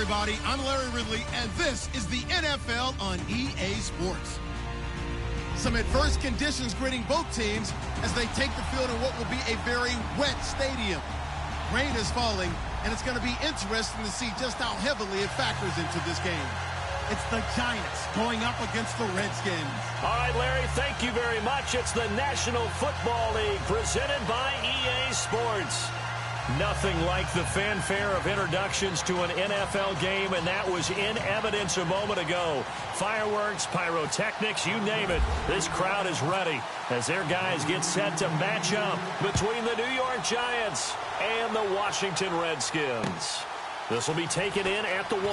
everybody. I'm Larry Ridley, and this is the NFL on EA Sports. Some adverse conditions greeting both teams as they take the field in what will be a very wet stadium. Rain is falling, and it's going to be interesting to see just how heavily it factors into this game. It's the Giants going up against the Redskins. All right, Larry, thank you very much. It's the National Football League presented by EA Sports. Nothing like the fanfare of introductions to an NFL game, and that was in evidence a moment ago. Fireworks, pyrotechnics, you name it. This crowd is ready as their guys get set to match up between the New York Giants and the Washington Redskins. This will be taken in at the 1.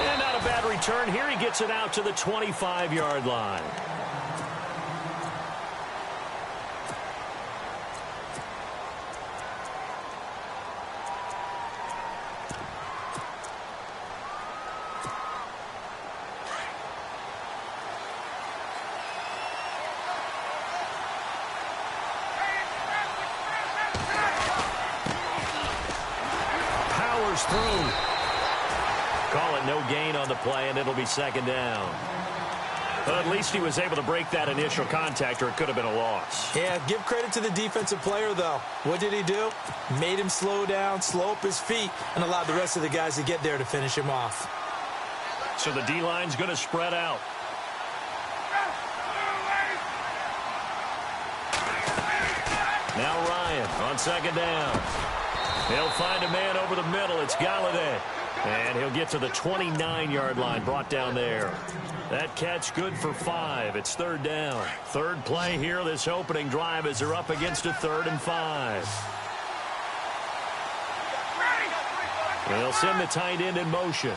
And not a bad return here. He gets it out to the 25-yard line. Through. Call it no gain on the play, and it'll be second down. But at least he was able to break that initial contact, or it could have been a loss. Yeah, give credit to the defensive player, though. What did he do? Made him slow down, slow up his feet, and allowed the rest of the guys to get there to finish him off. So the D-line's going to spread out. Now Ryan on second down. He'll find a man over the middle. It's Galladay. And he'll get to the 29-yard line, brought down there. That catch good for 5. It's third down. Third play here this opening drive as they're up against a 3rd and 5. And they'll send the tight end in motion.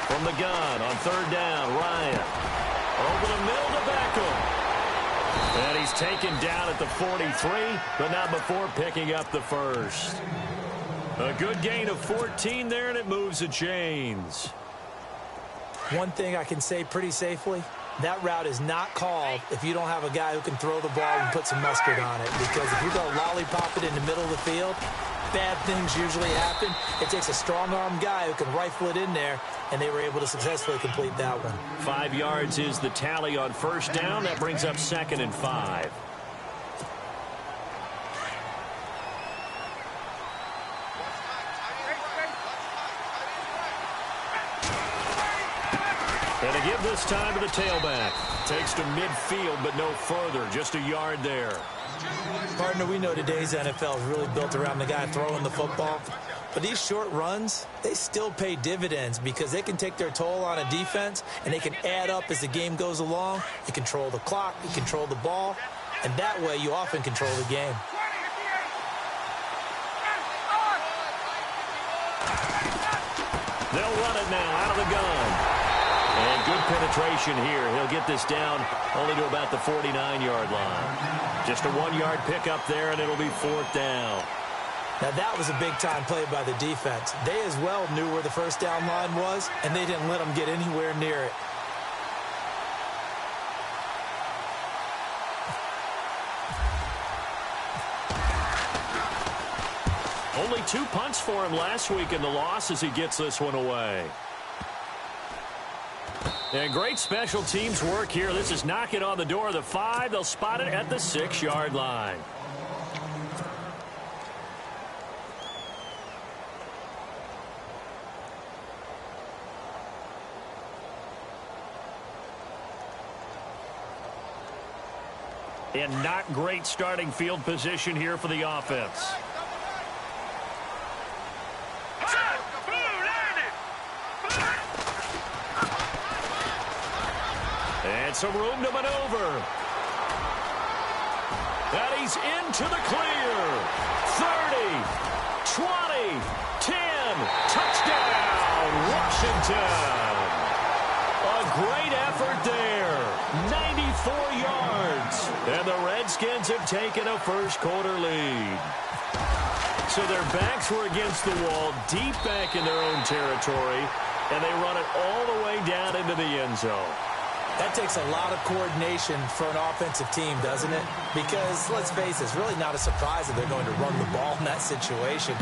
From the gun on third down, Ryan. Over the middle to Beckham. And he's taken down at the 43, but not before picking up the first. A good gain of 14 there, and it moves the chains. One thing I can say pretty safely, that route is not called if you don't have a guy who can throw the ball and put some mustard on it. Because if you go lollipop it in the middle of the field, bad things usually happen. It takes a strong-arm guy who can rifle it in there, and they were able to successfully complete that one. 5 yards is the tally on first down. That brings up 2nd and 5. And to give this time to the tailback. Takes to midfield, but no further. Just a yard there. Partner, we know today's NFL is really built around the guy throwing the football. But these short runs, they still pay dividends because they can take their toll on a defense, and they can add up as the game goes along. You control the clock, you control the ball, and that way you often control the game. They'll run it now out of the gun. And good penetration here. He'll get this down only to about the 49-yard line. Just a 1-yard pickup there, and it'll be 4th down. Now, that was a big-time play by the defense. They as well knew where the first down line was, and they didn't let them get anywhere near it. Only 2 punts for him last week in the loss as he gets this one away. And great special teams work here. This is knocking on the door of the 5. They'll spot it at the 6-yard line. And not great starting field position here for the offense. And some room to maneuver. And he's into the clear. 30, 20, 10. Touchdown, Washington. A great effort there. 94 yards. And the Redskins have taken a first-quarter lead. So their backs were against the wall, deep back in their own territory, and they run it all the way down into the end zone. That takes a lot of coordination for an offensive team, doesn't it? Because, let's face it, it's really not a surprise that they're going to run the ball in that situation.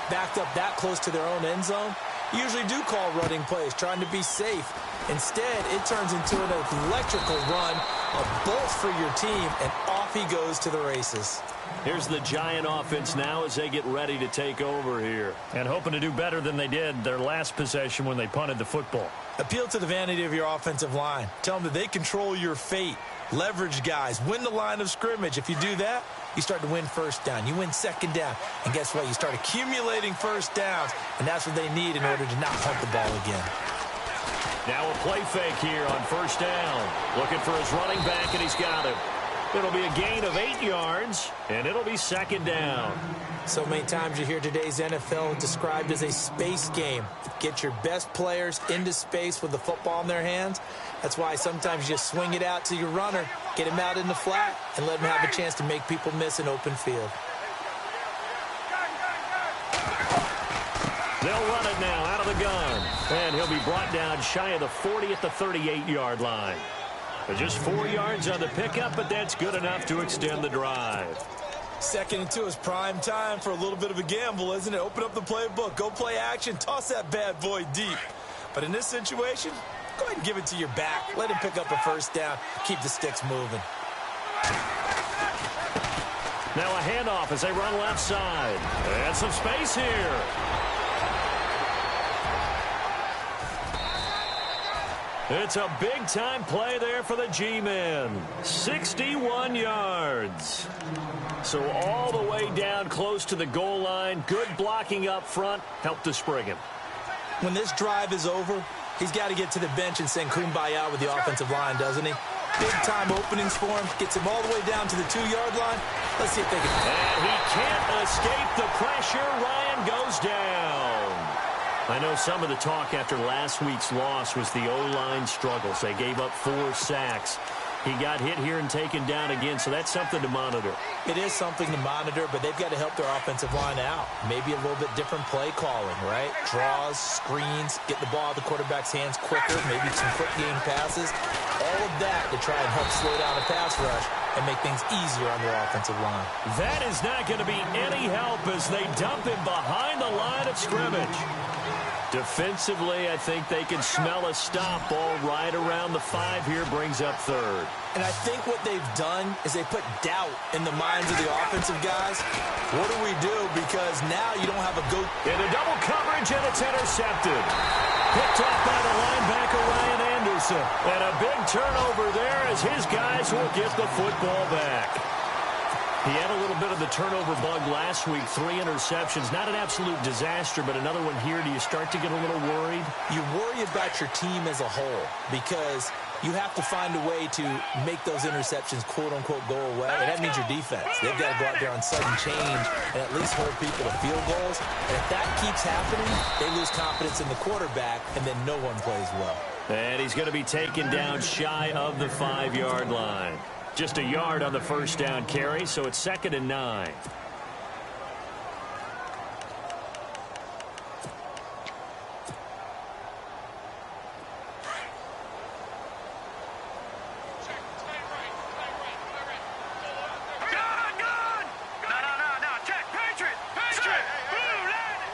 Backed up that close to their own end zone, you usually do call running plays, trying to be safe. Instead, it turns into an electrical run, a bolt for your team, and off he goes to the races. Here's the Giant offense now as they get ready to take over here. And hoping to do better than they did their last possession when they punted the football. Appeal to the vanity of your offensive line. Tell them that they control your fate. Leverage guys. Win the line of scrimmage. If you do that, you start to win first down. You win second down. And guess what? You start accumulating first downs. And that's what they need in order to not punt the ball again. Now a play fake here on first down. Looking for his running back, and he's got him. It'll be a gain of 8 yards, and it'll be second down. So many times you hear today's NFL described as a space game. Get your best players into space with the football in their hands. That's why sometimes you just swing it out to your runner, get him out in the flat, and let him have a chance to make people miss an open field. They'll run it now out of the gun. And he'll be brought down shy of the 40 at the 38-yard line. Just 4 yards on the pickup, but that's good enough to extend the drive. 2nd and 2 is prime time for a little bit of a gamble, isn't it? Open up the playbook, go play action, toss that bad boy deep. But in this situation, go ahead and give it to your back. Let him pick up a first down, keep the sticks moving. Now a handoff as they run left side. And some space here. It's a big-time play there for the G-men. 61 yards. So all the way down close to the goal line. Good blocking up front. Helped to spring him. When this drive is over, he's got to get to the bench and sing kumbaya with the offensive line, doesn't he? Big-time openings for him. Gets him all the way down to the 2-yard line. Let's see if they can... And he can't escape the pressure. Ryan goes down. I know some of the talk after last week's loss was the O-line struggles. They gave up 4 sacks. He got hit here and taken down again, so that's something to monitor. It is something to monitor, but they've got to help their offensive line out. Maybe a little bit different play calling, right? Draws, screens, get the ball out of the quarterback's hands quicker, maybe some quick game passes. All of that to try and help slow down a pass rush and make things easier on their offensive line. That is not going to be any help as they dump him behind the line of scrimmage. Defensively, I think they can smell a stop ball right around the 5 here, brings up 3rd. And I think what they've done is they put doubt in the minds of the offensive guys. What do we do? Because now you don't have a go. Into double coverage, and it's intercepted. Picked off by the linebacker, Ryan Anderson. And a big turnover there as his guys will get the football back. He had a little bit of the turnover bug last week, 3 interceptions. Not an absolute disaster, but another one here. Do you start to get a little worried? You worry about your team as a whole because you have to find a way to make those interceptions, quote-unquote, go away. And that means your defense. They've got to go out there on sudden change and at least hold people to field goals. And if that keeps happening, they lose confidence in the quarterback, and then no one plays well. And he's going to be taken down shy of the 5-yard line. Just a yard on the first down carry, so it's 2nd and 9.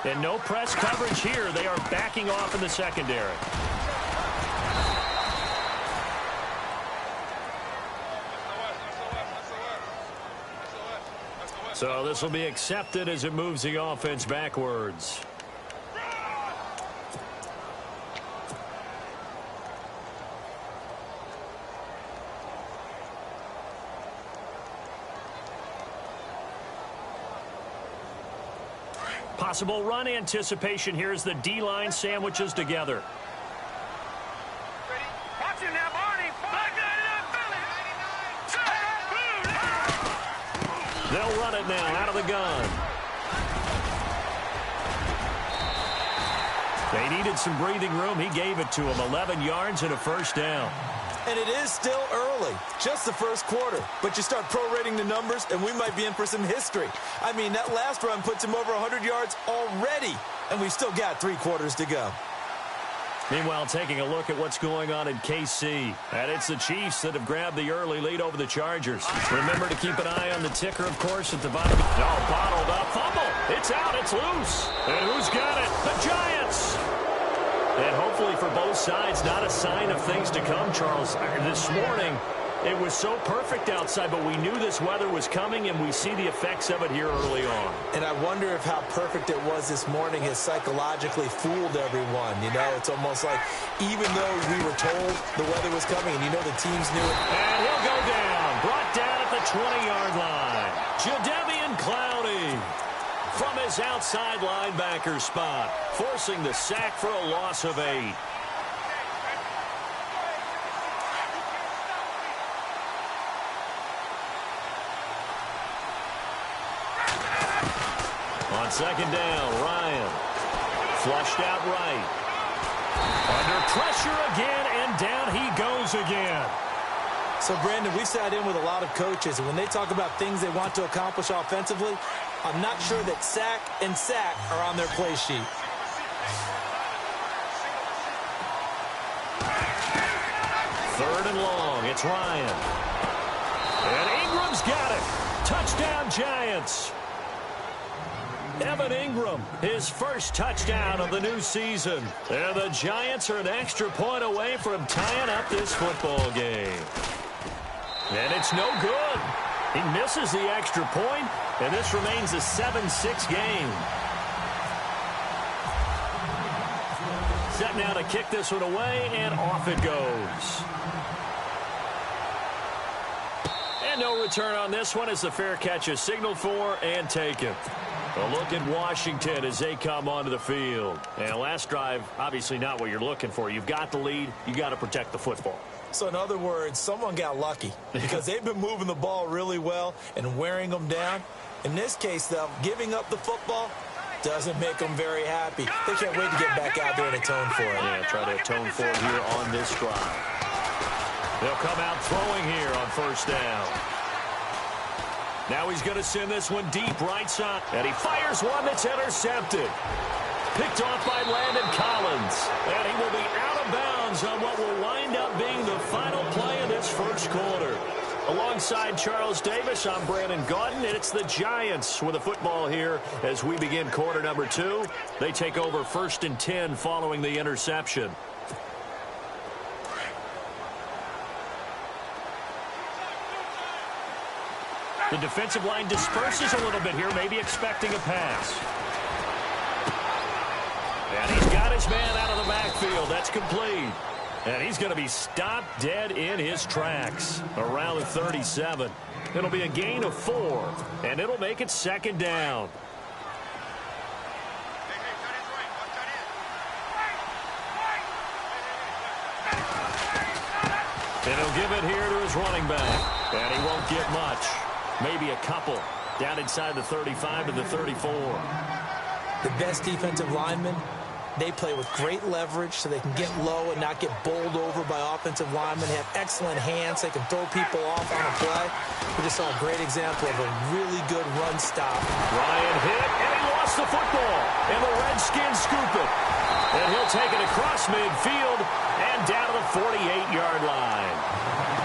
And no press coverage here. They are backing off in the secondary. So this will be accepted as it moves the offense backwards. Possible run anticipation here as the D-line sandwiches together. They'll run it now out of the gun. They needed some breathing room. He gave it to them. 11 yards and a first down. And it is still early, just the first quarter. But you start prorating the numbers, and we might be in for some history. I mean, that last run puts him over 100 yards already, and we've still got 3 quarters to go. Meanwhile, taking a look at what's going on in KC. And it's the Chiefs that have grabbed the early lead over the Chargers. Remember to keep an eye on the ticker, of course, at the bottom. Oh, bottled up. Fumble. It's out. It's loose. And who's got it? The Giants. And hopefully for both sides, not a sign of things to come, Charles. This morning, it was so perfect outside, but we knew this weather was coming, and we see the effects of it here early on. And I wonder if how perfect it was this morning has psychologically fooled everyone. You know, it's almost like even though we were told the weather was coming, and you know the teams knew it. And he'll go down. Brought down at the 20-yard line. Jadeveon Clowney from his outside linebacker spot, forcing the sack for a loss of 8. On second down, Ryan flushed out right. Under pressure again, and down he goes again. So, Brandon, we sat in with a lot of coaches, and when they talk about things they want to accomplish offensively, I'm not sure that sack and sack are on their play sheet. Third and long, it's Ryan. And Ingram's got it. Touchdown, Giants. Evan Ingram, his first touchdown of the new season. And the Giants are an extra point away from tying up this football game. And it's no good. He misses the extra point, and this remains a 7-6 game. Set now to kick this one away, and off it goes. And no return on this one as the fair catch is signaled for and taken. A look at Washington as they come onto the field. And last drive, obviously not what you're looking for. You've got the lead. You got to protect the football. So in other words, someone got lucky because they've been moving the ball really well and wearing them down. In this case, though, giving up the football doesn't make them very happy. They can't wait to get back out there and atone for it. Yeah, try to atone for it here on this drive. They'll come out throwing here on first down. Now he's going to send this one deep right side. And he fires one that's intercepted. Picked off by Landon Collins. And he will be out of bounds on what will wind up being the final play of this first quarter. Alongside Charles Davis, I'm Brandon Gaudin, and it's the Giants with the football here as we begin quarter number 2. They take over first and 10 following the interception. The defensive line disperses a little bit here, maybe expecting a pass. And he's got his man out of the backfield. That's complete. And he's going to be stopped dead in his tracks around the 37. It'll be a gain of 4, and it'll make it second down. And he'll give it here to his running back. And he won't get much. Maybe a couple. Down inside the 35 to the 34. The best defensive linemen, they play with great leverage so they can get low and not get bowled over by offensive linemen. They have excellent hands. They can throw people off on a play. We just saw a great example of a really good run stop. Ryan hit, and he lost the football. And the Redskins scoop it. And he'll take it across midfield and down to the 48-yard line.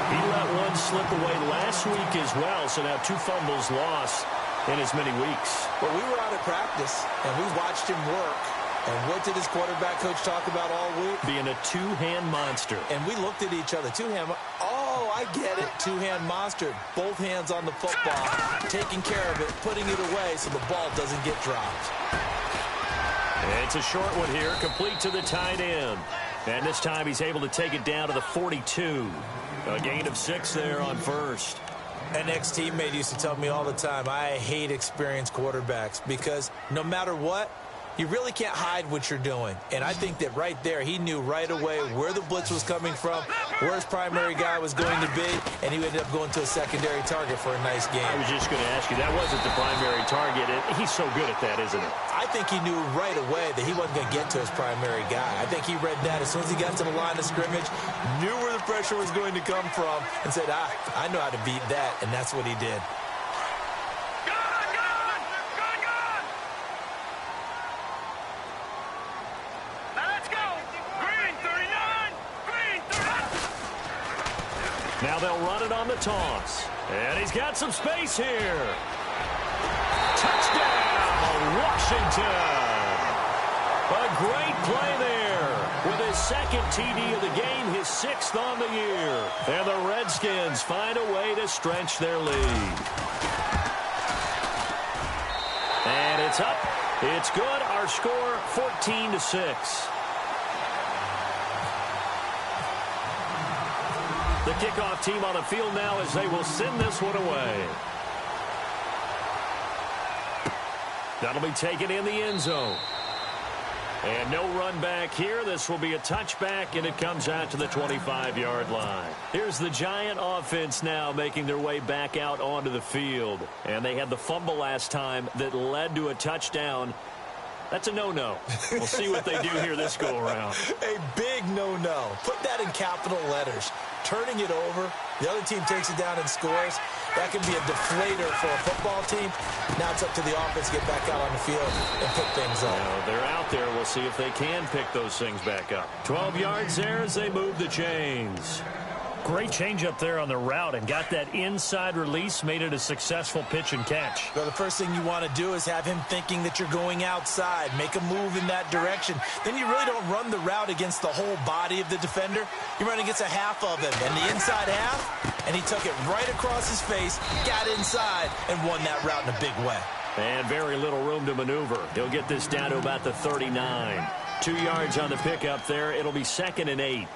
He let one slip away last week as well, so now 2 fumbles lost in as many weeks. Well, we were out of practice, and we watched him work. And what did his quarterback coach talk about all week? Being a two-hand monster. And we looked at each other. Two-hand. Oh, I get it. Two-hand monster. Both hands on the football, taking care of it, putting it away so the ball doesn't get dropped. And it's a short one here, complete to the tight end. And this time he's able to take it down to the 42. A gain of 6 there on first. An ex-teammate used to tell me all the time, I hate experienced quarterbacks because no matter what, you really can't hide what you're doing. And I think that right there, he knew right away where the blitz was coming from, where his primary guy was going to be, and he ended up going to a secondary target for a nice game. I was just going to ask you, that wasn't the primary target. He's so good at that, isn't he? I think he knew right away that he wasn't going to get to his primary guy. I think he read that as soon as he got to the line of scrimmage, knew where the pressure was going to come from, and said, I know how to beat that, and that's what he did. Let's go. Green Now they'll run it on the toss. And he's got some space here. Touchdown, Washington. A great play there. With his second TD of the game, his 6th on the year. And the Redskins find a way to stretch their lead. And it's up. It's good. Our score, 14-6. The kickoff team on the field now as they will send this one away. That'll be taken in the end zone. And no run back here. This will be a touchback, and it comes out to the 25-yard line. Here's the Giant offense now making their way back out onto the field. And they had the fumble last time that led to a touchdown. That's a no-no. We'll see what they do here this go-around. A big no-no. Put that in capital letters. Turning it over, the other team takes it down and scores. That can be a deflator for a football team. Now it's up to the offense to get back out on the field and pick things up. Well, they're out there. We'll see if they can pick those things back up. 12 yards there as they move the chains. Great change up there on the route and got that inside release, made it a successful pitch and catch. Well, the first thing you want to do is have him thinking that you're going outside, make a move in that direction. Then you really don't run the route against the whole body of the defender. You run against a half of him, and the inside half, and he took it right across his face, got inside, and won that route in a big way. And very little room to maneuver. He'll get this down to about the 39. 2 yards on the pickup there. It'll be 2nd and 8.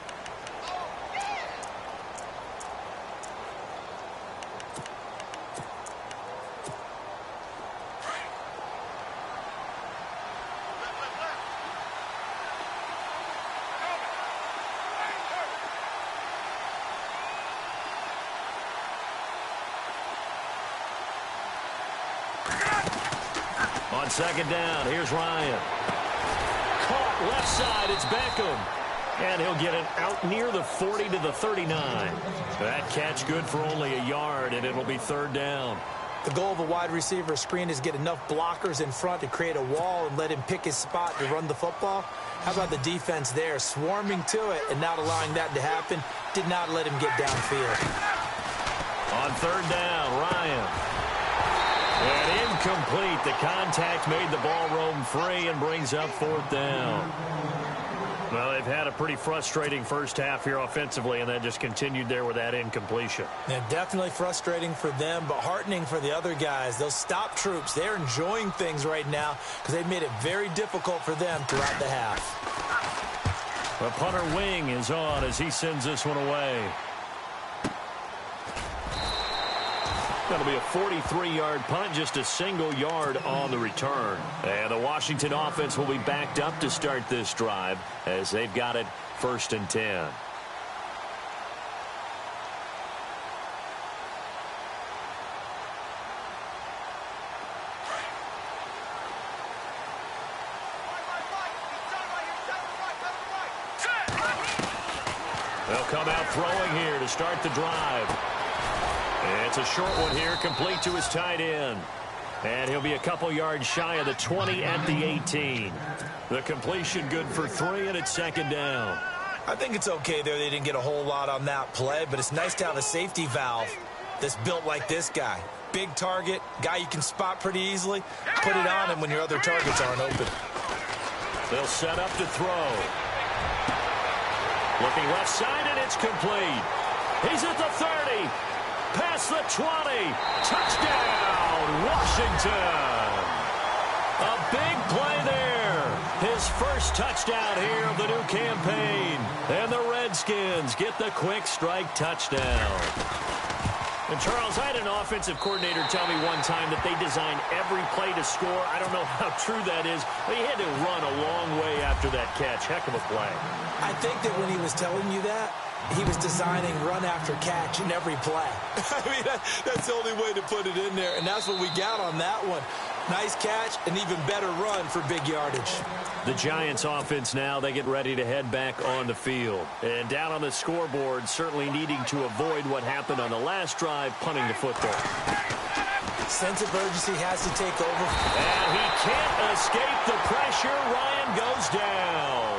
On 2nd down, here's Ryan. Caught left side, it's Beckham. And he'll get it out near the 40 to the 39. That catch good for only a yard, and it'll be 3rd down. The goal of a wide receiver screen is get enough blockers in front to create a wall and let him pick his spot to run the football. How about the defense there, swarming to it and not allowing that to happen? Did not let him get downfield. On 3rd down, Ryan. And incomplete. The contact made the ball roam free and brings up 4th down. Well, they've had a pretty frustrating first half here offensively, and then just continued there with that incompletion. Yeah, definitely frustrating for them, but heartening for the other guys. Those stop troops, they're enjoying things right now because they've made it very difficult for them throughout the half. The punter wing is on as he sends this one away. That'll be a 43-yard punt, just a single yard on the return. And the Washington offense will be backed up to start this drive as they've got it 1st and 10. They'll come out throwing here to start the drive. It's a short one here, complete to his tight end. And he'll be a couple yards shy of the 20 at the 18. The completion good for 3, and it's 2nd down. I think it's okay there. They didn't get a whole lot on that play, but it's nice to have a safety valve that's built like this guy. Big target, guy you can spot pretty easily. Put it on him when your other targets aren't open. They'll set up to throw. Looking left side, and it's complete. He's at the 30. Past the 20. Touchdown, Washington. A big play there. His first touchdown here of the new campaign. And the Redskins get the quick strike touchdown. And, Charles, I had an offensive coordinator tell me one time that they design every play to score. I don't know how true that is, but he had to run a long way after that catch. Heck of a play. I think that when he was telling you that, he was designing run after catch in every play. I mean, that's the only way to put it in there, and that's what we got on that one. Nice catch, an even better run for big yardage. The Giants offense now, they get ready to head back on the field. And down on the scoreboard, certainly needing to avoid what happened on the last drive, punting the football. Sense of urgency has to take over. And he can't escape the pressure. Ryan goes down.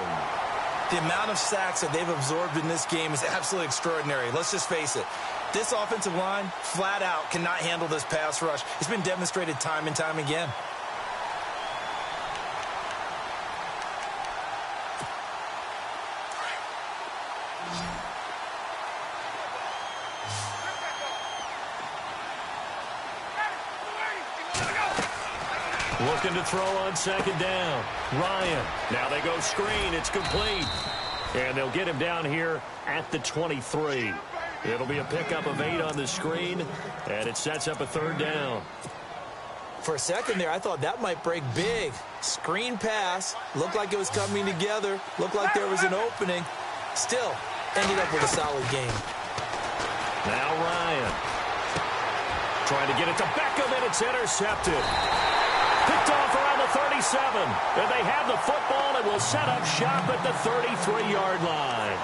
The amount of sacks that they've absorbed in this game is absolutely extraordinary. Let's just face it. This offensive line, flat out, cannot handle this pass rush. It's been demonstrated time and time again. Looking to throw on second down. Ryan. Now they go screen. It's complete. And they'll get him down here at the 23. It'll be a pickup of 8 on the screen, and it sets up a third down. For a second there, I thought that might break big. Screen pass. Looked like it was coming together. Looked like there was an opening. Still, ended up with a solid game. Now Ryan. Trying to get it to Beckham, and it's intercepted. Picked off around the 37. And they have the football and will set up shop at the 33-yard line.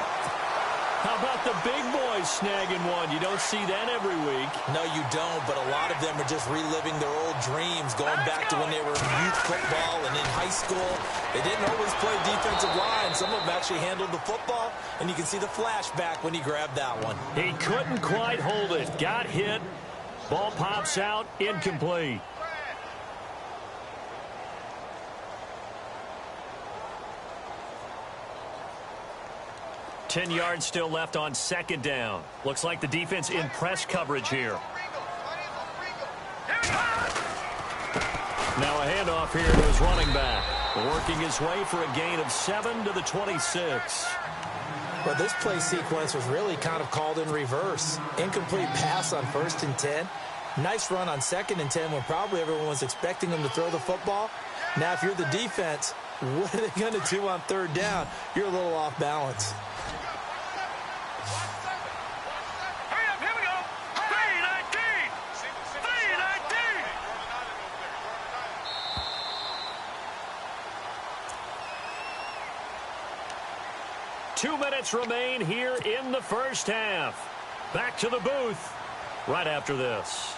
How about the big boys snagging one? You don't see that every week. No, you don't, but a lot of them are just reliving their old dreams, going back to when they were in youth football and in high school. They didn't always play defensive line. Some of them actually handled the football, and you can see the flashback when he grabbed that one. He couldn't quite hold it. Got hit. Ball pops out. Incomplete. Ten yards still left on second down. Looks like the defense in press coverage here. Now a handoff here to his running back. Working his way for a gain of 7 to the 26. But this play sequence was really kind of called in reverse. Incomplete pass on 1st and 10. Nice run on 2nd and 10 when probably everyone was expecting him to throw the football. Now if you're the defense, what are they going to do on 3rd down? You're a little off balance. 2 minutes remain here in the first half. Back to the booth right after this.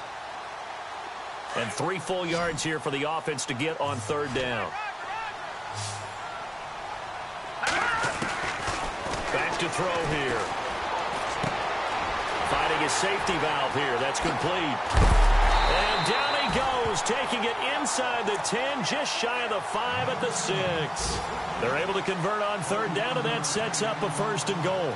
And 3 full yards here for the offense to get on 3rd down. Back to throw here. Finding a safety valve here. That's complete. And down he goes, taking it inside the 10, just shy of the 5 at the 6. They're able to convert on 3rd down, and that sets up a 1st and goal.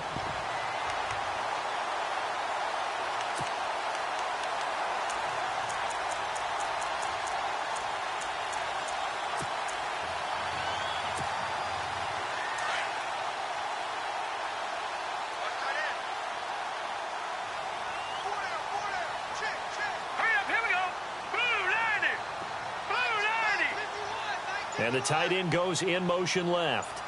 And the tight end goes in motion left.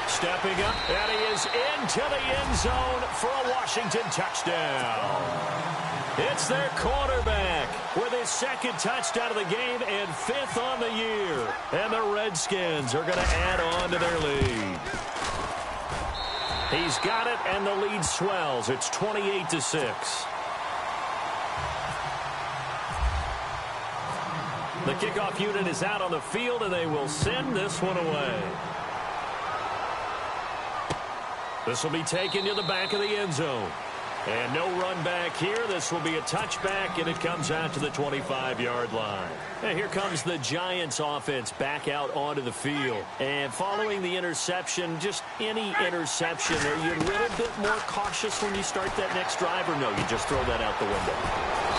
Stepping up, and he is into the end zone for a Washington touchdown. It's their quarterback with his 2nd touchdown of the game and 5th on the year. And the Redskins are going to add on to their lead. He's got it, and the lead swells. It's 28-6. The kickoff unit is out on the field, and they will send this one away. This will be taken to the back of the end zone. And no run back here. This will be a touchback, and it comes out to the 25-yard line. And here comes the Giants offense back out onto the field. And following the interception, just any interception, are you a little bit more cautious when you start that next drive, or no, you just throw that out the window?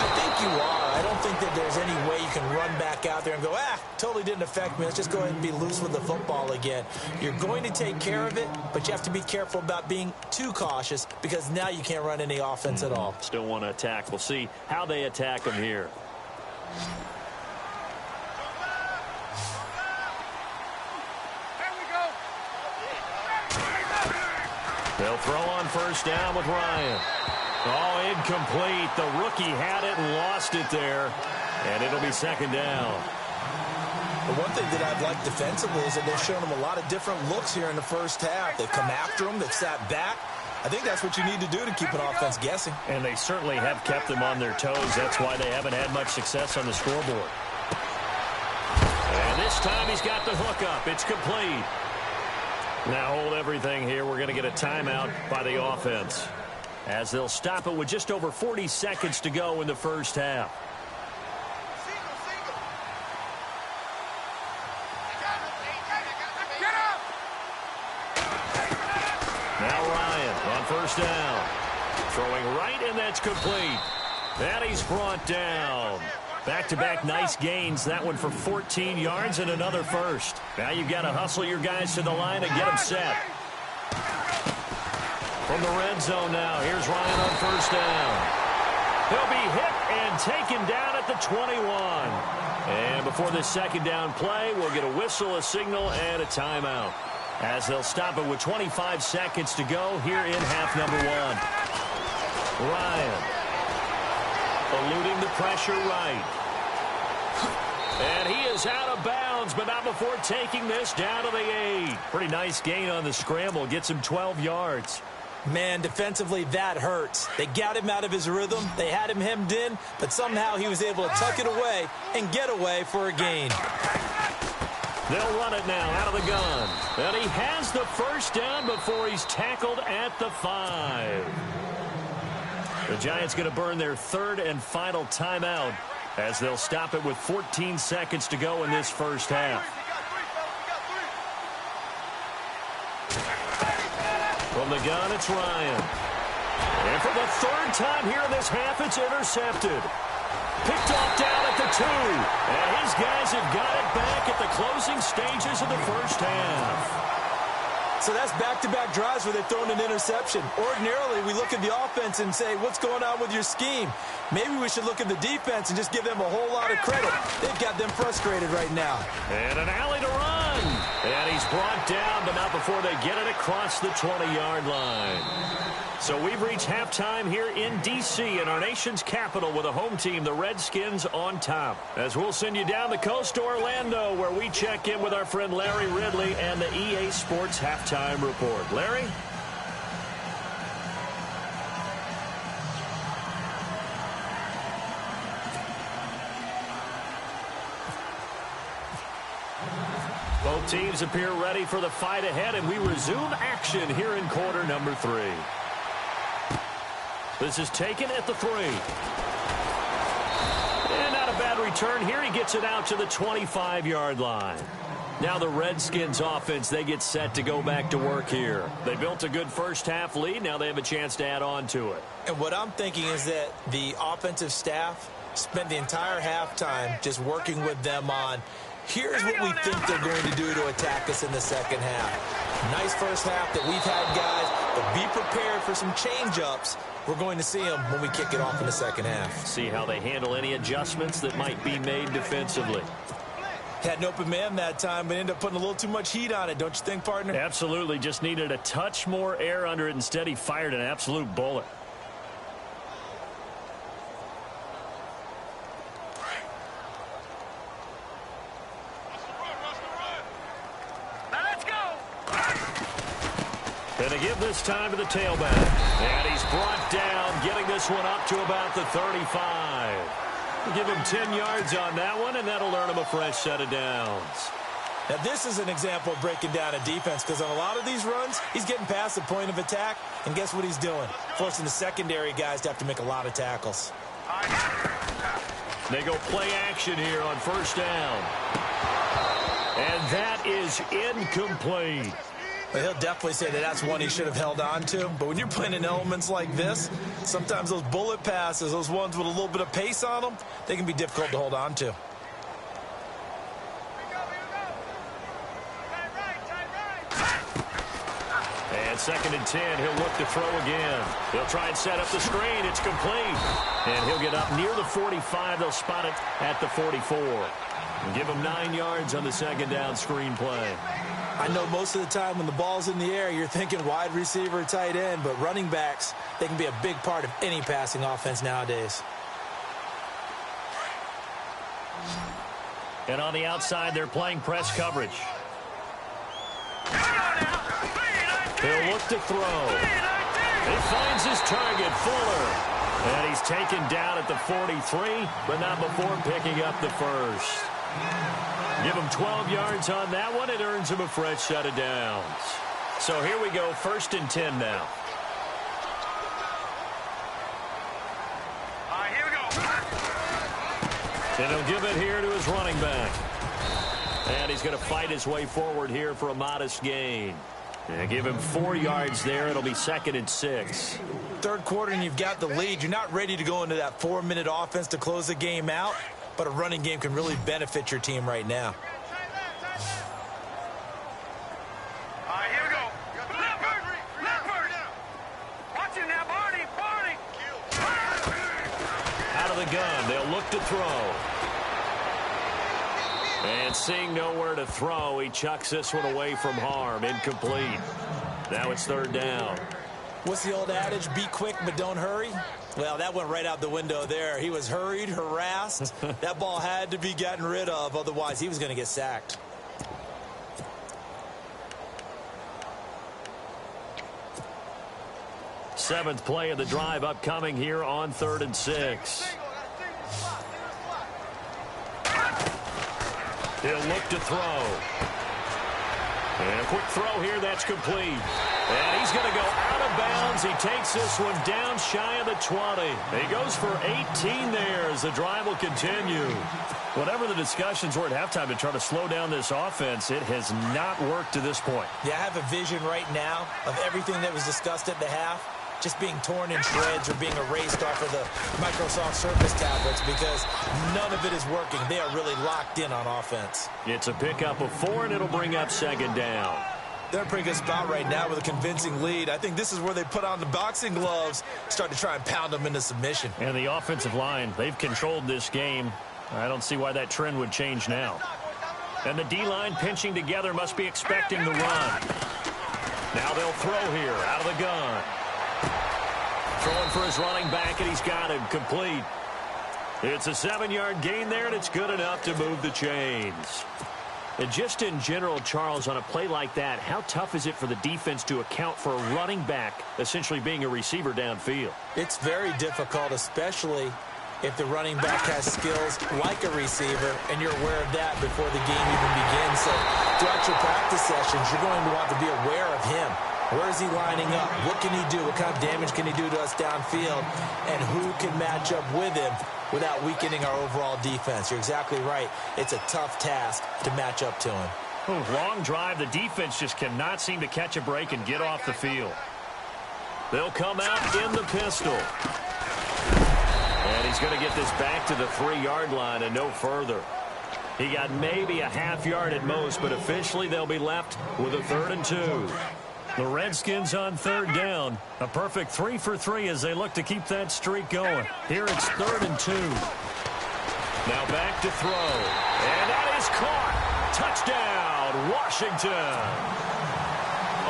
I think you are. I don't think that there's any way you can run back out there and go, totally didn't affect me. Let's just go ahead and be loose with the football again. You're going to take care of it, but you have to be careful about being too cautious because now you can't run any offense at all. Still want to attack. We'll see how they attack them here. They'll throw on 1st down with Ryan. Oh, incomplete. The rookie had it and lost it there. And it'll be 2nd down. The one thing that I've liked defensively is that they've shown them a lot of different looks here in the first half. They've come after them. They've sat back. I think that's what you need to do to keep an offense guessing. And they certainly have kept them on their toes. That's why they haven't had much success on the scoreboard. This time he's got the hook up. It's complete. Now hold everything here. We're going to get a timeout by the offense, as they'll stop it with just over 40 seconds to go in the first half. Now Ryan on first down. Throwing right, and that's complete. And he's brought down. Back-to-back nice gains. That one for 14 yards and another first. Now you've got to hustle your guys to the line and get them set. From the red zone now, here's Ryan on first down. He'll be hit and taken down at the 21. And before this second down play, we'll get a whistle, a signal, and a timeout, as they'll stop it with 25 seconds to go here in half number one. Ryan eluding the pressure right. And he is out of bounds, but not before taking this down to the 8. Pretty nice gain on the scramble. Gets him 12 yards. Man, defensively, that hurts. They got him out of his rhythm. They had him hemmed in, but somehow he was able to tuck it away and get away for a gain. They'll run it now out of the gun. And he has the first down before he's tackled at the 5. The Giants going to burn their third and final timeout, as they'll stop it with 14 seconds to go in this first half. From the gun, it's Ryan. And for the third time here in this half, it's intercepted. Picked off down at the 2. And his guys have got it back at the closing stages of the first half. So that's back-to-back drives where they've thrown an interception. Ordinarily, we look at the offense and say, what's going on with your scheme? Maybe we should look at the defense and just give them a whole lot of credit. They've got them frustrated right now. And an alley to run. And he's brought down, but not before they get it across the 20-yard line. So we've reached halftime here in D.C., in our nation's capital, with a home team, the Redskins, on top. As we'll send you down the coast to Orlando, where we check in with our friend Larry Ridley and the EA Sports Halftime Report. Larry? Both teams appear ready for the fight ahead, and we resume action here in quarter number 3. This is taken at the 3. And not a bad return here. He gets it out to the 25-yard line. Now the Redskins offense, they get set to go back to work here. They built a good first half lead. Now they have a chance to add on to it. And what I'm thinking is that the offensive staff spent the entire halftime just working with them on, here's what we think they're going to do to attack us in the second half. Nice first half that we've had, guys, but be prepared for some change-ups. We're going to see them when we kick it off in the second half. See how they handle any adjustments that might be made defensively. Had an open man that time, but ended up putting a little too much heat on it, don't you think, partner? Absolutely. Just needed a touch more air under it. Instead, he fired an absolute bullet. And they give this time to the tailback. And he's brought down, getting this one up to about the 35. We'll give him 10 yards on that one, and that'll earn him a fresh set of downs. Now, this is an example of breaking down a defense, because on a lot of these runs, he's getting past the point of attack, and guess what he's doing? Forcing the secondary guys to have to make a lot of tackles. They go play action here on first down. And that is incomplete. Well, he'll definitely say that that's one he should have held on to. But when you're playing in elements like this, sometimes those bullet passes, those ones with a little bit of pace on them, they can be difficult to hold on to. And 2nd and 10, he'll look to throw again. He'll try and set up the screen. It's complete. And he'll get up near the 45. They'll spot it at the 44. And give him 9 yards on the second down screen play. I know most of the time when the ball's in the air, you're thinking wide receiver, tight end, but running backs, they can be a big part of any passing offense nowadays. And on the outside, they're playing press coverage. He'll look to throw. He finds his target, Fuller. And he's taken down at the 43, but not before picking up the first. Give him 12 yards on that one. It earns him a fresh set of downs. So here we go, 1st and 10 now. All right, here we go. And he'll give it here to his running back. And he's going to fight his way forward here for a modest gain. And give him 4 yards there. It'll be 2nd and 6. Third quarter and you've got the lead. You're not ready to go into that 4-minute offense to close the game out, but a running game can really benefit your team right now. All right, here we go. Leopard. Watch him now, Barney. Out of the gun. They'll look to throw. And seeing nowhere to throw, he chucks this one away from harm. Incomplete. Now it's 3rd down. What's the old adage? Be quick, but don't hurry. Well, that went right out the window there. He was hurried, harassed. That ball had to be gotten rid of. Otherwise, he was going to get sacked. Seventh play of the drive upcoming here on 3rd and 6. He'll look to throw. And a quick throw here, that's complete. And he's going to go out of bounds. He takes this one down shy of the 20. He goes for 18 there as the drive will continue. Whatever the discussions were at halftime to try to slow down this offense, it has not worked to this point. Yeah, I have a vision right now of everything that was discussed at the half just being torn in shreds or being erased off of the Microsoft Surface tablets because none of it is working. They are really locked in on offense. It's a pickup of 4, and it'll bring up 2nd down. They're in a pretty good spot right now with a convincing lead. I think this is where they put on the boxing gloves, start to try and pound them into submission. And the offensive line, they've controlled this game. I don't see why that trend would change now. And the D-line pinching together must be expecting the run. Now they'll throw here out of the gun. Throwing for his running back, and he's got him complete. It's a 7-yard gain there, and it's good enough to move the chains. And just in general, Charles, on a play like that, how tough is it for the defense to account for a running back essentially being a receiver downfield? It's very difficult, especially if the running back has skills like a receiver, and you're aware of that before the game even begins. So throughout your practice sessions, you're going to want to be aware of him. Where is he lining up? What can he do? What kind of damage can he do to us downfield? And who can match up with him without weakening our overall defense? You're exactly right. It's a tough task to match up to him. Long drive. The defense just cannot seem to catch a break and get off the field. They'll come out in the pistol. And he's going to get this back to the 3-yard line and no further. He got maybe a half yard at most, but officially they'll be left with a 3rd and 2. The Redskins on 3rd down. A perfect 3 for 3 as they look to keep that streak going. Here it's 3rd and 2. Now back to throw. And that is caught. Touchdown, Washington.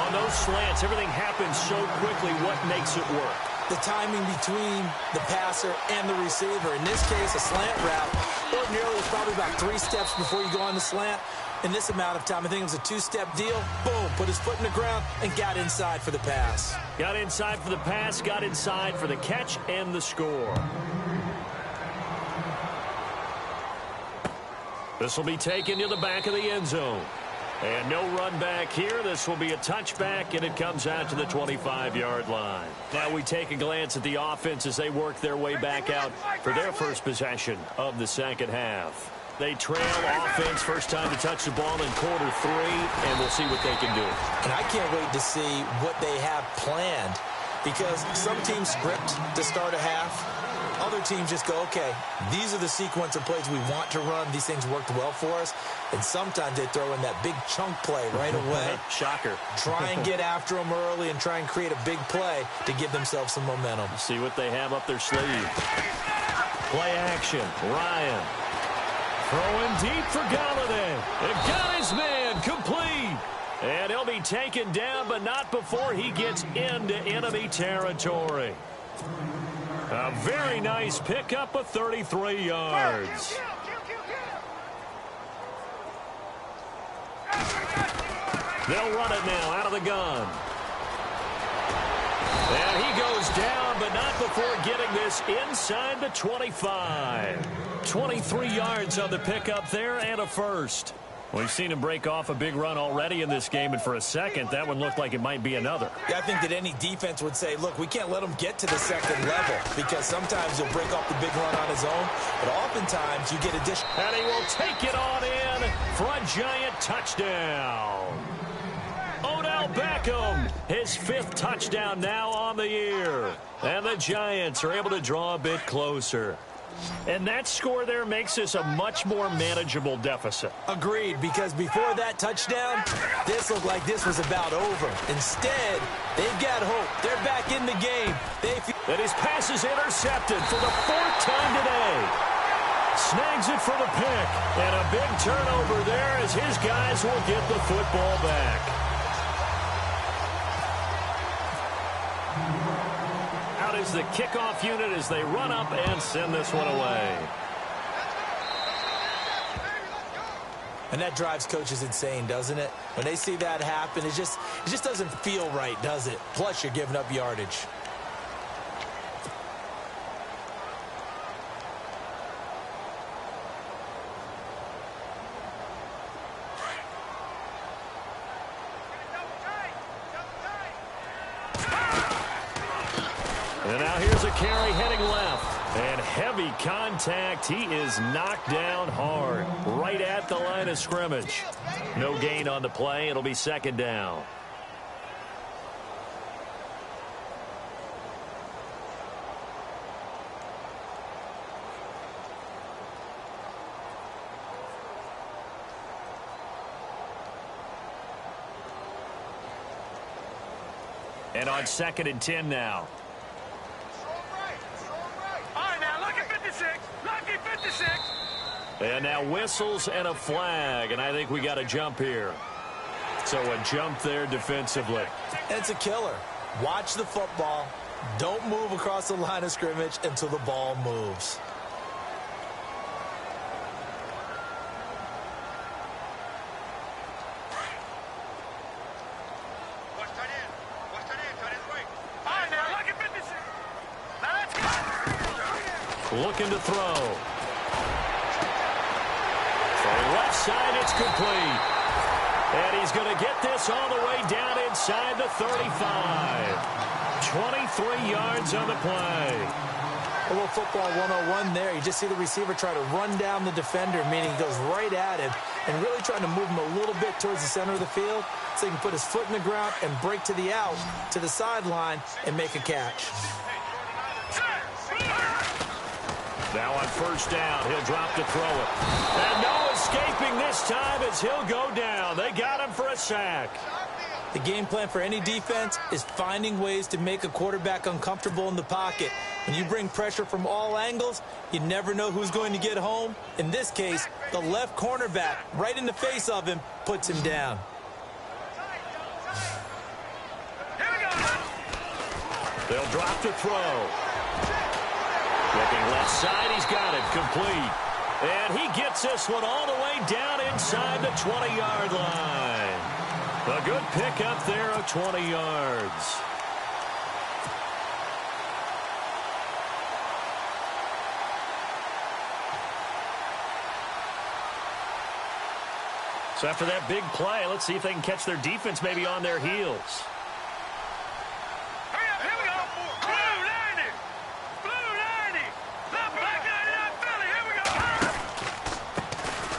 On those slants, everything happens so quickly. What makes it work? The timing between the passer and the receiver. In this case, a slant route. Ordinarily, it's probably about 3 steps before you go on the slant. In this amount of time, I think it was a 2-step deal. Boom, put his foot in the ground and got inside for the pass. Got inside for the pass, got inside for the catch and the score. This will be taken to the back of the end zone. And no run back here. This will be a touchback, and it comes out to the 25-yard line. Now we take a glance at the offense as they work their way back out for their first possession of the second half. They trail offense, first time to touch the ball in quarter 3, and we'll see what they can do. And I can't wait to see what they have planned, because some teams script to start a half. Other teams just go, okay, these are the sequence of plays we want to run. These things worked well for us. And sometimes they throw in that big chunk play right away. Shocker. Try and get after them early and try and create a big play to give themselves some momentum. See what they have up their sleeve. Play action. Ryan. Throwing deep for Galladay. It got his man complete. And he'll be taken down, but not before he gets into enemy territory. A very nice pickup of 33 yards. They'll run it now out of the gun. And he goes down, but not before getting this inside the 25. 23 yards on the pickup there and a first. We've seen him break off a big run already in this game, and for a second, that one looked like it might be another. Yeah, I think that any defense would say, look, we can't let him get to the second level, because sometimes he'll break off the big run on his own, but oftentimes you get additional. And he will take it on in for a giant touchdown. Odell Beckham, his 5th touchdown now on the year. And the Giants are able to draw a bit closer. And that score there makes this a much more manageable deficit. Agreed, because before that touchdown, this looked like this was about over. Instead, they've got hope. They're back in the game. And his pass is intercepted for the 4th time today. Snags it for the pick. And a big turnover there as his guys will get the football back. Out is the kickoff unit as they run up and send this one away. And that drives coaches insane, doesn't it? When they see that happen, it just doesn't feel right, does it? Plus, you're giving up yardage. And now here's a carry heading left. And heavy contact. He is knocked down hard right at the line of scrimmage. No gain on the play. It'll be 2nd down. And on 2nd and 10 now. And now whistles and a flag, and I think we got a jump here. So a jump there defensively. It's a killer. Watch the football. Don't move across the line of scrimmage until the ball moves. Looking to throw. From left side, it's complete. And he's going to get this all the way down inside the 35. 23 yards on the play. A little football 101 there. You just see the receiver try to run down the defender, meaning he goes right at him and really trying to move him a little bit towards the center of the field so he can put his foot in the ground and break to the out, to the sideline, and make a catch. Now on 1st down, he'll drop to throw it. And no escaping this time as he'll go down. They got him for a sack. The game plan for any defense is finding ways to make a quarterback uncomfortable in the pocket. When you bring pressure from all angles, you never know who's going to get home. In this case, the left cornerback, right in the face of him, puts him down. They'll drop to throw. Looking left side, he's got it, complete. And he gets this one all the way down inside the 20-yard line. A good pickup there of 20 yards. So after that big play, let's see if they can catch their defense maybe on their heels.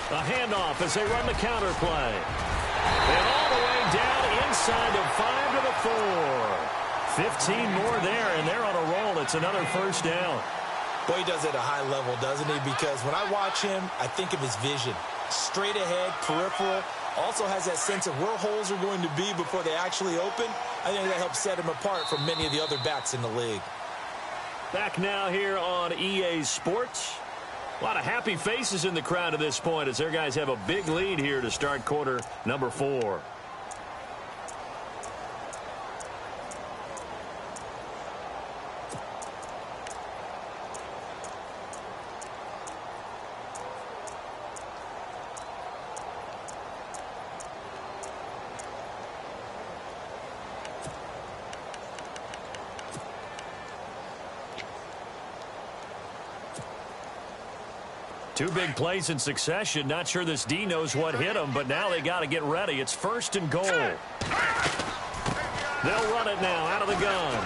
A handoff as they run the counter play. And all the way down inside the 5 to the 4. 15 more there, and they're on a roll. It's another 1st down. Boy, he does it at a high level, doesn't he? Because when I watch him, I think of his vision. Straight ahead, peripheral. Also has that sense of where holes are going to be before they actually open. I think that helps set him apart from many of the other backs in the league. Back now here on EA Sports. A lot of happy faces in the crowd at this point as their guys have a big lead here to start quarter number 4. Two big plays in succession. Not sure this D knows what hit him, but now they got to get ready. It's 1st and goal. They'll run it now out of the gun.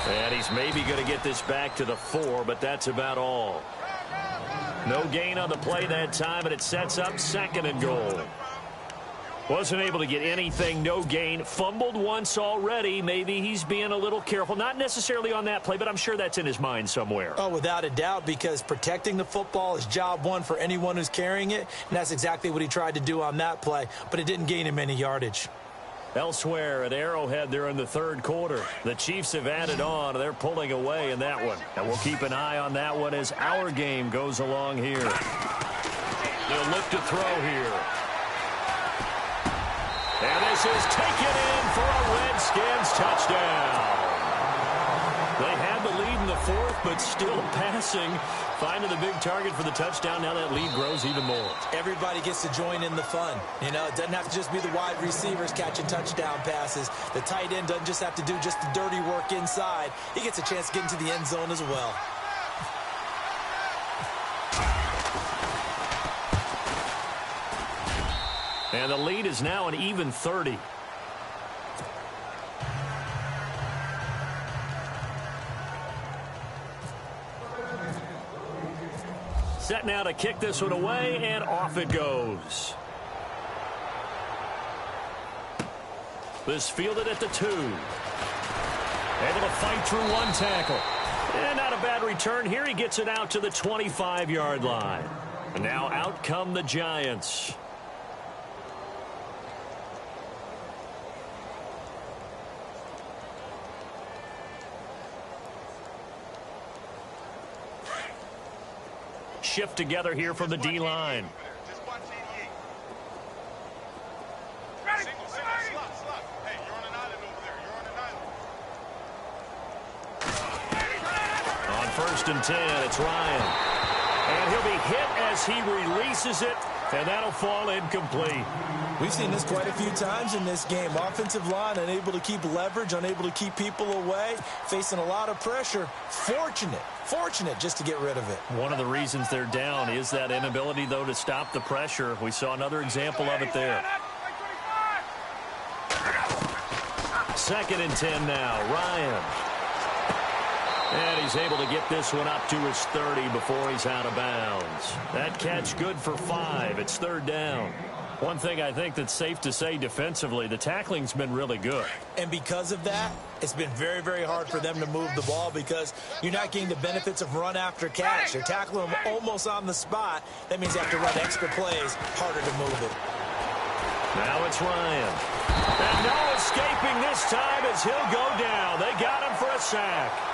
And he's maybe going to get this back to the 4, but that's about all. No gain on the play that time, and it sets up 2nd and goal. Wasn't able to get anything, no gain. Fumbled once already. Maybe he's being a little careful. Not necessarily on that play, but I'm sure that's in his mind somewhere. Oh, without a doubt, because protecting the football is job one for anyone who's carrying it, and that's exactly what he tried to do on that play, but it didn't gain him any yardage. Elsewhere at Arrowhead, they're in the 3rd quarter. The Chiefs have added on. They're pulling away in that one. And we'll keep an eye on that one as our game goes along here. They'll look to throw here. And this is taken in for a Redskins touchdown. They had the lead in the 4th, but still passing. Finding the big target for the touchdown. Now that lead grows even more. Everybody gets to join in the fun. You know, it doesn't have to just be the wide receivers catching touchdown passes. The tight end doesn't just have to do just the dirty work inside. He gets a chance to get into the end zone as well. And the lead is now an even 30. Set now to kick this one away, and off it goes. This fielded at the 2. Able to fight through one tackle. And not a bad return here. He gets it out to the 25-yard line. And now out come the Giants. Shift together here from the D-line. On 1st and 10, it's Ryan. And he'll be hit as he releases it, and that'll fall incomplete. We've seen this quite a few times in this game. Offensive line unable to keep leverage, unable to keep people away, facing a lot of pressure. Fortunate just to get rid of it. One of the reasons they're down is that inability, though, to stop the pressure. We saw another example of it there. 2nd and 10 now. Ryan. And he's able to get this one up to his 30 before he's out of bounds. That catch good for 5. It's 3rd down. One thing I think that's safe to say defensively, the tackling's been really good. And because of that, it's been very, very hard for them to move the ball because you're not getting the benefits of run after catch. You're tackling them almost on the spot. That means you have to run extra plays, harder to move it. Now it's Ryan. And no escaping this time as he'll go down. They got him for a sack.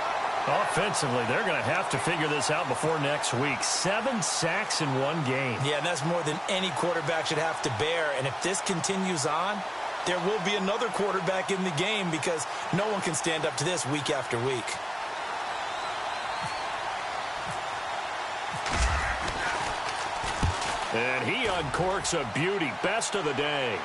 Offensively, they're going to have to figure this out before next week. 7 sacks in one game. Yeah, and that's more than any quarterback should have to bear. And if this continues on, there will be another quarterback in the game because no one can stand up to this week after week. And he uncorks a beauty. Best of the day.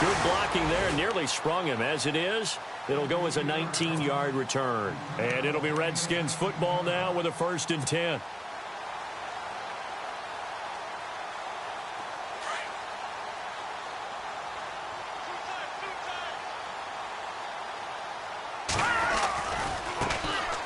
Good blocking there, nearly sprung him. As it is, it'll go as a 19-yard return. And it'll be Redskins football now with a 1st and 10.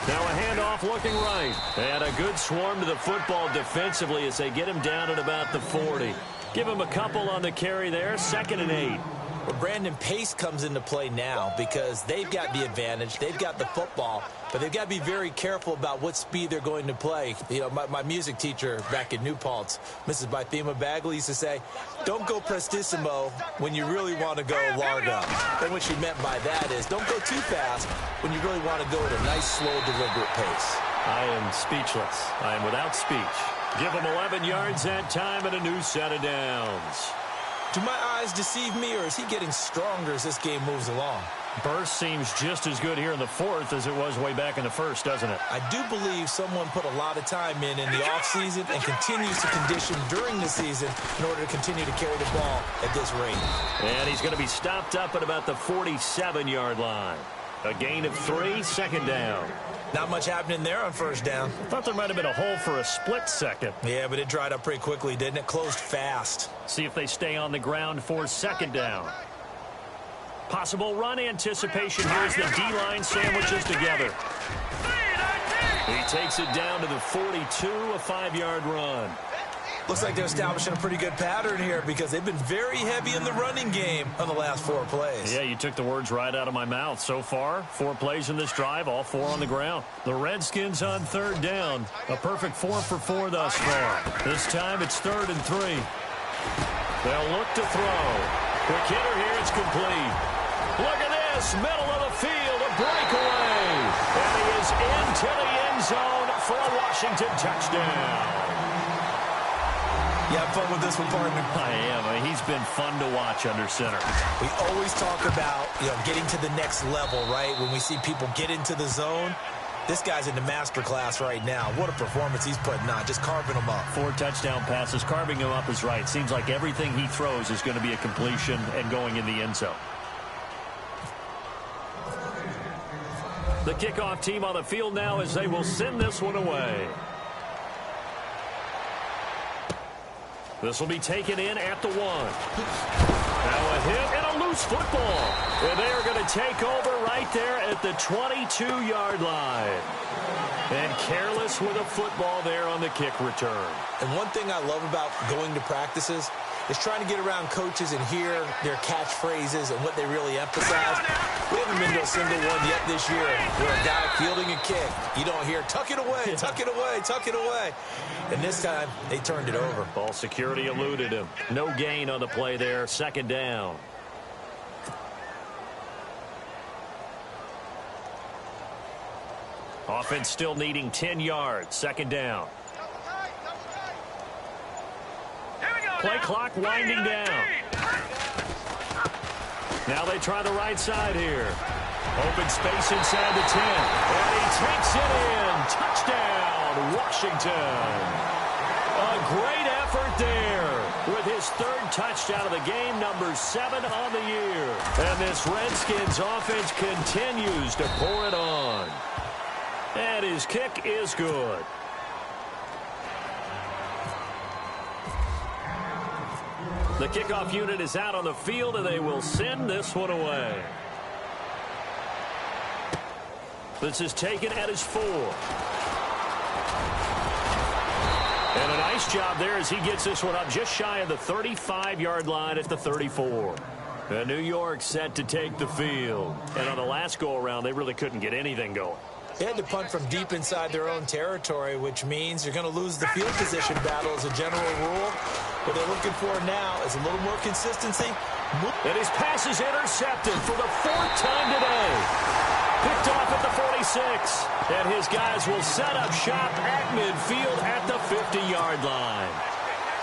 Now a handoff looking right. And a good swarm to the football defensively as they get him down at about the 40. Give him a couple on the carry there. 2nd and 8. Well, Brandon, pace comes into play now because they've got the advantage. They've got the football, but they've got to be very careful about what speed they're going to play. You know, my music teacher back in New Paltz, Mrs. Bythema Bagley, used to say, don't go prestissimo when you really want to go largo. And what she meant by that is don't go too fast when you really want to go at a nice, slow, deliberate pace. I am speechless. I am without speech. Give him 11 yards that time and a new set of downs. Do my eyes deceive me, or is he getting stronger as this game moves along? Burst seems just as good here in the fourth as it was way back in the first, doesn't it? I do believe someone put a lot of time in the offseason and continues to condition during the season in order to continue to carry the ball at this rate. And he's going to be stopped up at about the 47-yard line. A gain of 3, second down. Not much happening there on first down. Thought there might have been a hole for a split second. Yeah, but it dried up pretty quickly, didn't it? Closed fast. See if they stay on the ground for second down. Possible run anticipation here as the D-line sandwiches together. He takes it down to the 42, a 5-yard run. Looks like they're establishing a pretty good pattern here because they've been very heavy in the running game on the last 4 plays. Yeah, you took the words right out of my mouth. So far, 4 plays in this drive, all 4 on the ground. The Redskins on third down. A perfect 4 for 4 thus far. This time it's 3rd and 3. They'll look to throw. Quick hitter here, it's complete. Look at this, middle of the field, a breakaway. And he is into the end zone for a Washington touchdown. You have fun with this one, partner? I am. He's been fun to watch under center. We always talk about, getting to the next level, right? When we see people get into the zone, this guy's in the master class right now. What a performance he's putting on, just carving them up. 4 touchdown passes. Carving him up is right. Seems like everything he throws is going to be a completion and going in the end zone. The kickoff team on the field now as they will send this one away. This will be taken in at the 1. Now a hit and a loose football. And they are going to take over right there at the 22-yard line. And careless with a football there on the kick return. And one thing I love about going to practices is trying to get around coaches and hear their catchphrases and what they really emphasize. We haven't been to a single one yet this year where a guy fielding a kick, you don't hear, tuck it away, tuck it away, tuck it away. And this time, they turned it over. Ball security eluded him. No gain on the play there, second down. Offense still needing 10 yards, second down. Play clock winding down. Now they try the right side here. Open space inside the 10. And he takes it in. Touchdown, Washington. A great effort there with his 3rd touchdown of the game, number 7 on the year. And this Redskins offense continues to pour it on. And his kick is good. The kickoff unit is out on the field, and they will send this one away. This is taken at his 4. And a nice job there as he gets this one up just shy of the 35-yard line at the 34. And New York set to take the field. And on the last go-around, they really couldn't get anything going. They had to punt from deep inside their own territory, which means you're going to lose the field position battle as a general rule. What they're looking for now is a little more consistency. And his pass is intercepted for the 4th time today. Picked off at the 46. And his guys will set up shop at midfield at the 50-yard line.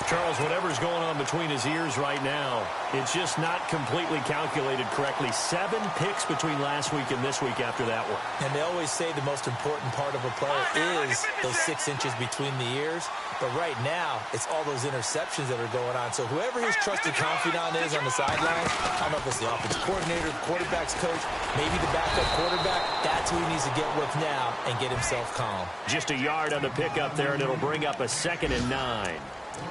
Charles, whatever's going on between his ears right now, it's just not completely calculated correctly. 7 picks between last week and this week after that one. And they always say the most important part of a player is those 6 inches between the ears. But right now, it's all those interceptions that are going on. So whoever his trusted confidant is on the sideline, I don't know if it's the offensive coordinator, the quarterback's coach, maybe the backup quarterback, that's who he needs to get with now and get himself calm. Just a yard on the pickup there, and it'll bring up a 2nd and 9.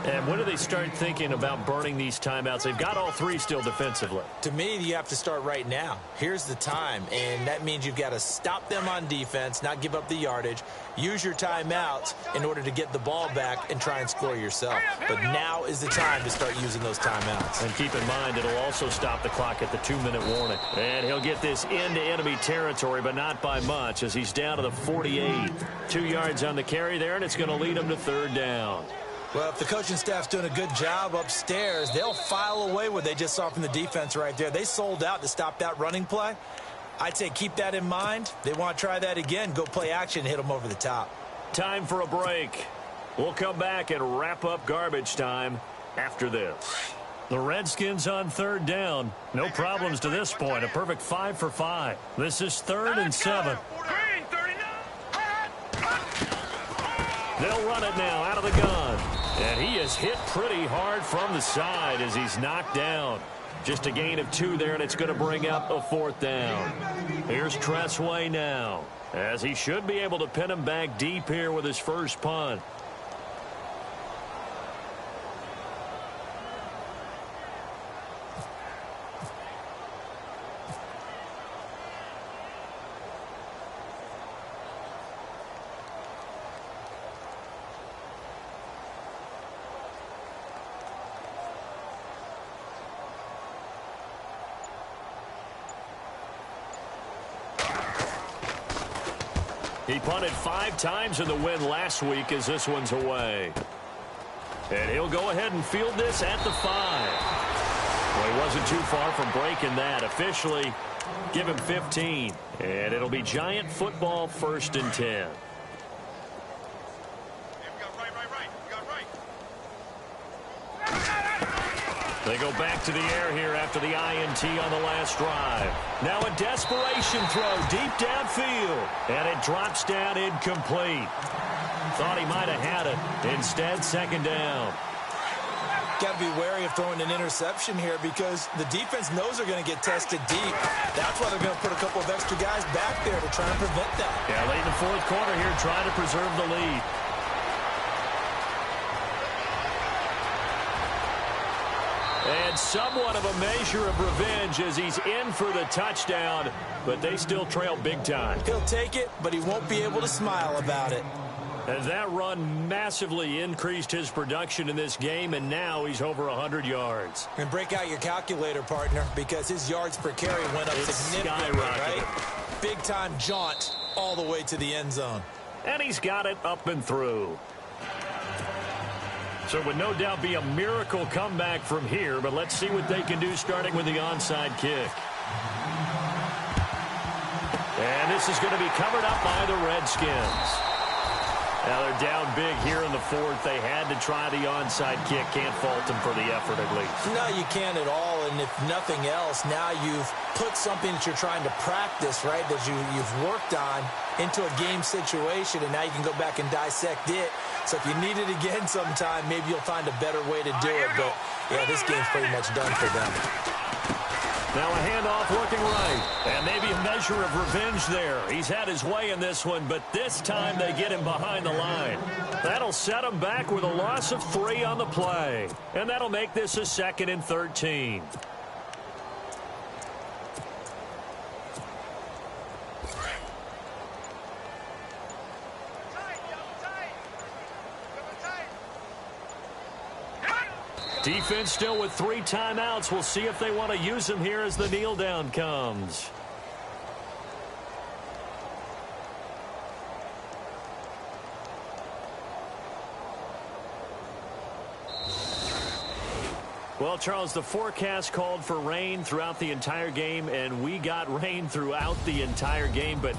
And when do they start thinking about burning these timeouts? They've got all 3 still defensively. To me, you have to start right now. Here's the time, and that means you've got to stop them on defense, not give up the yardage, use your timeouts in order to get the ball back and try and score yourself. But now is the time to start using those timeouts. And keep in mind, it'll also stop the clock at the 2-minute warning. And he'll get this into enemy territory, but not by much, as he's down to the 48. 2 yards on the carry there, and it's going to lead him to 3rd down. Well, if the coaching staff's doing a good job upstairs, they'll file away what they just saw from the defense right there. They sold out to stop that running play. I'd say keep that in mind. They want to try that again. Go play action, hit them over the top. Time for a break. We'll come back and wrap up garbage time after this. The Redskins on third down. No problems to this point. A perfect 5 for 5. This is 3rd and 7. Green, 39. They'll run it now out of the gun. And he is hit pretty hard from the side as he's knocked down. Just a gain of 2 there, and it's going to bring up a 4th down. Here's Tressway now, as he should be able to pin him back deep here with his first punt. He punted 5 times in the win last week as this one's away. And he'll go ahead and field this at the 5. Well, he wasn't too far from breaking that. Officially, give him 15. And it'll be Giant football 1st and 10. They go back to the air here after the INT on the last drive. Now a desperation throw deep downfield. And it drops down incomplete. Thought he might have had it. Instead, 2nd down. Got to be wary of throwing an interception here because the defense knows they're going to get tested deep. That's why they're going to put a couple of extra guys back there to try and prevent that. Yeah, late in the 4th quarter here, trying to preserve the lead. And somewhat of a measure of revenge as he's in for the touchdown, but they still trail big time. He'll take it, but he won't be able to smile about it. And that run massively increased his production in this game, and now he's over 100 yards. And break out your calculator, partner, because his yards per carry went up significantly, right? Big-time jaunt all the way to the end zone. And he's got it up and through. So it would no doubt be a miracle comeback from here, but let's see what they can do starting with the onside kick. And this is going to be covered up by the Redskins. Now they're down big here in the 4th. They had to try the onside kick. Can't fault them for the effort at least. No, you can't at all. And if nothing else, now you've put something that you're trying to practice, right, that you've worked on into a game situation, and now you can go back and dissect it. So if you need it again sometime, maybe you'll find a better way to do it. But, yeah, this game's pretty much done for them. Now a handoff looking right. And maybe a measure of revenge there. He's had his way in this one, but this time they get him behind the line. That'll set him back with a loss of 3 on the play. And that'll make this a 2nd and 13. Defense still with 3 timeouts. We'll see if they want to use them here as the kneel down comes. Well, Charles, the forecast called for rain throughout the entire game, and we got rain throughout the entire game. But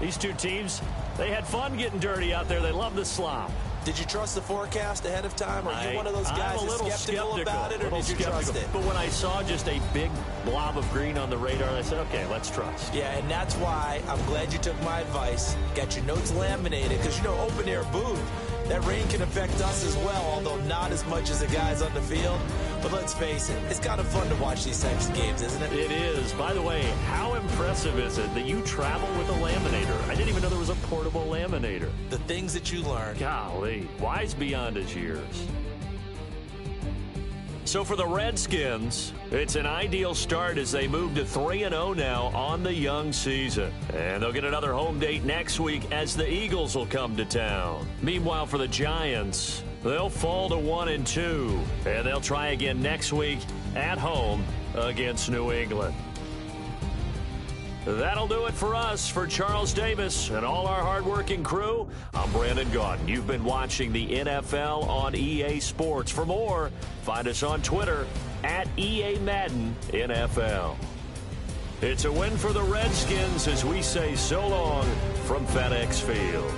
these two teams, they had fun getting dirty out there. They love the slop. Did you trust the forecast ahead of time? Are you one of those guys that's skeptical about it, or did you trust it? But when I saw just a big blob of green on the radar, I said, okay, let's trust. Yeah, and that's why I'm glad you took my advice. Got your notes laminated, because, you know, open air booth, that rain can affect us as well, although not as much as the guys on the field. But let's face it, it's kind of fun to watch these types of games, isn't it? It is. By the way, how impressive is it that you travel with a laminator? I didn't even know there was a portable laminator. The things that you learn. Golly, wise beyond his years. So for the Redskins, it's an ideal start as they move to 3-0 now on the young season. And they'll get another home date next week as the Eagles will come to town. Meanwhile, for the Giants, they'll fall to 1-2. And they'll try again next week at home against New England. That'll do it for us. For Charles Davis and all our hardworking crew, I'm Brandon Gaudin. You've been watching the NFL on EA Sports. For more, find us on Twitter at EA Madden NFL. It's a win for the Redskins as we say so long from FedEx Field.